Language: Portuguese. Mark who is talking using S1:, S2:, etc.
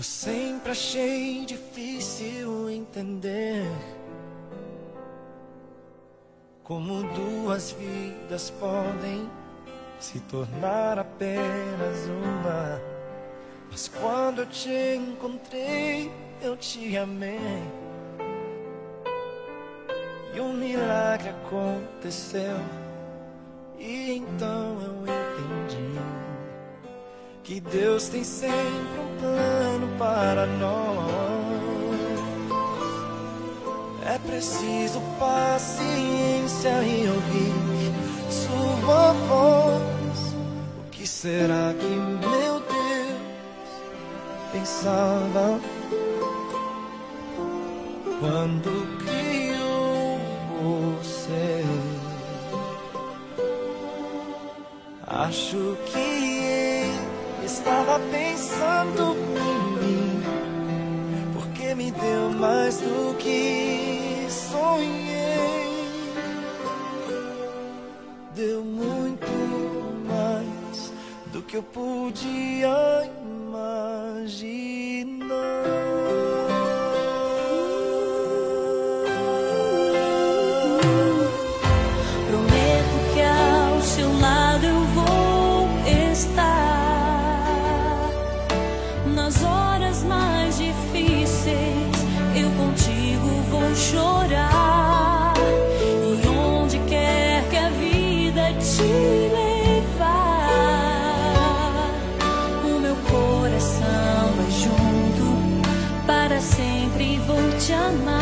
S1: sempre achei difícil entender como duas vidas podem se tornar apenas uma. Mas quando eu te encontrei, eu te amei, e um milagre aconteceu. E então eu entendi que Deus tem sempre um plano para nós. É preciso paciência e ouvir sua voz. O que será que meu Deus pensava quando criou você? Acho que ele estava pensando em mim, porque me deu mais do que sonhei. Deu muito mais do que eu podia imaginar.
S2: Nas horas mais difíceis, eu contigo vou chorar. E onde quer que a vida te levar, o meu coração vai junto, para sempre vou te amar.